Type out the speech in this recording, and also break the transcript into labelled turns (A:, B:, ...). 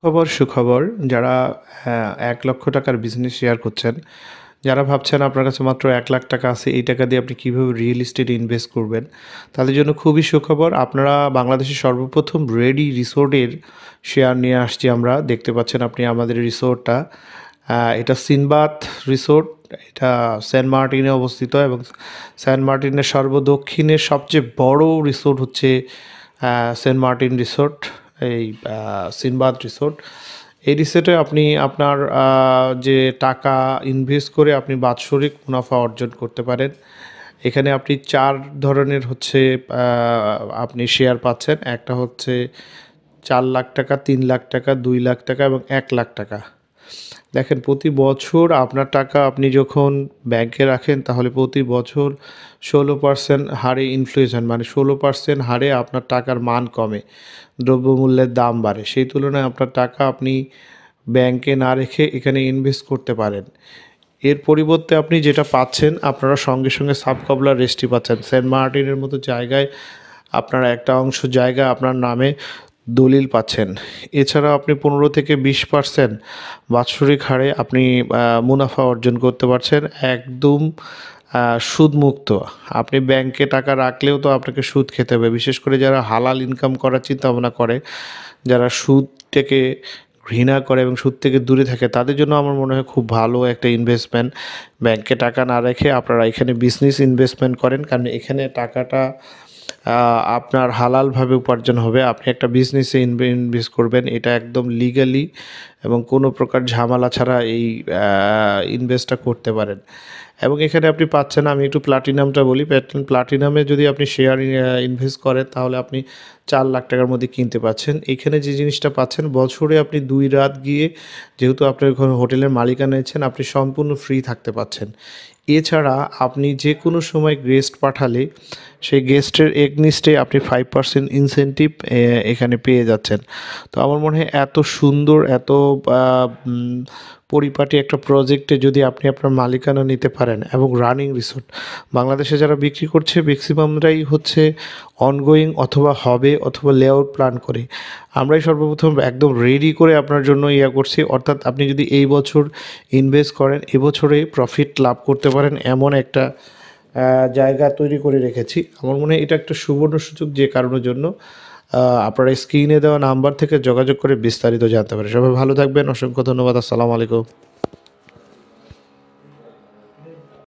A: খবর সুখবর যারা ১,০০,০০০ টাকার বিজনেস শেয়ার করছেন, যারা ভাবছেন আপনার কাছে মাত্র ৳১,০০,০০০ আছে, এই টাকা দিয়ে আপনি কীভাবে রিয়েল এস্টেটে ইনভেস্ট করবেন, তাদের জন্য খুবই সুখবর। আপনারা বাংলাদেশের সর্বপ্রথম রেডি রিসোর্টের শেয়ার নিয়ে আসছি আমরা। দেখতে পাচ্ছেন আপনি আমাদের রিসোর্টটা। এটা সিনবাদ রিসোর্ট। এটা সেন্ট মার্টিনে অবস্থিত এবং সেন্ট মার্টিনের সর্বদক্ষিণের সবচেয়ে বড় রিসোর্ট হচ্ছে সেন্ট মার্টিন রিসোর্ট, এই সিনবাদ রিসোর্ট। এই রিসোর্টে আপনি আপনার যে টাকা ইনভেস্ট করে আপনি বাৎসরিক মুনাফা অর্জন করতে পারেন। এখানে আপনি ৪ ধরনের আপনি শেয়ার পাচ্ছেন। একটা হচ্ছে ৳৪,০০,০০০, ৳৩,০০,০০০, ৳2,০০,০০০ এবং ৳১,০০,০০০। দেখেন, প্রতি বছর আপনার টাকা আপনি যখন ব্যাংকে রাখেন তাহলে প্রতি বছর 16% হারে ইনফ্লেশন, মানে 16% হারে আপনার টাকার মান কমে, দ্রব্যমূল্যের দাম বাড়ে। সেই তুলনায় আপনার টাকা আপনি ব্যাংকে না রেখে এখানে ইনভেস্ট করতে পারেন। এর পরিবর্তে আপনি যেটা পাচ্ছেন, আপনারা সঙ্গে সঙ্গে সাবকবলার রেজিস্ট্রি পাচ্ছেন। সেন্ট মার্টিনের মতো জায়গায় আপনারা একটা অংশ জায়গা আপনার নামে দলিল পাচ্ছেন। এছাড়াও আপনি 15 থেকে 20% বাৎসরিক হারে আপনি মুনাফা অর্জন করতে পারছেন, একদম সুদমুক্ত। আপনি ব্যাংকে টাকা রাখলেও তো আপনাকে সুদ খেতে হবে, বিশেষ করে যারা হালাল ইনকাম করার চিন্তাভাবনা করে, যারা সুদটাকে ঘৃণা করে এবং সুদ থেকে দূরে থাকে, তাদের জন্য আমার মনে হয় খুব ভালো একটা ইনভেস্টমেন্ট। ব্যাংকে টাকা না রেখে আপনারা এখানে বিজনেস ইনভেস্টমেন্ট করেন, কারণ এখানে টাকাটা আপনার হালালভাবে উপার্জন হবে। আপনি একটা বিজনেসে ইনভেস্ট করবেন, এটা একদম লিগালি এবং কোনো প্রকার ঝামেলা ছাড়া এই ইনভেস্টটা করতে পারেন। এবং এখানে আপনি পাচ্ছেন, আমি একটু প্লাটিনামটা বলি। প্লাটিনামে যদি আপনি শেয়ার ইনভেস্ট করেন তাহলে আপনি ৳4,00,000 মধ্যে কিনতে পাচ্ছেন। এখানে যে জিনিসটা পাচ্ছেন, বছরে আপনি 2 রাত গিয়ে, যেহেতু আপনার হোটেলের মালিকানা নিচ্ছেন, আপনি সম্পূর্ণ ফ্রি থাকতে পাচ্ছেন। এছাড়া আপনি যে কোনো সময় গেস্ট পাঠালে সেই গেস্টের এগনিস্টে আপনি 5% ইনসেনটিভ এখানে পেয়ে যাচ্ছেন। তো আমার মনে হয় এত সুন্দর, এত পরিপাটি একটা প্রজেক্টে যদি আপনি আপনার মালিকানা নিতে পারেন এবং রানিং রিসোর্ট, বাংলাদেশে যারা বিক্রি করছে ম্যাক্সিমামরাই হচ্ছে অনগোয়িং অথবা হবে অথবা লেআউট প্ল্যান করে। আমরাই সর্বপ্রথম একদম রেডি করে আপনার জন্য করছি। অর্থাৎ আপনি যদি এই বছর ইনভেস্ট করেন, এবছরে প্রফিট লাভ করতে পারেন, এমন একটা জায়গা তৈরি করে রেখেছি। আমার মনে হয় এটা একটা সুবর্ণ সুযোগ, যে কারণের জন্য আপনারা স্ক্রিনে দেওয়া নাম্বার থেকে যোগাযোগ করে বিস্তারিত জানতে পারেন। সবাই ভালো থাকবেন, অসংখ্য ধন্যবাদ। আসসালামু আলাইকুম।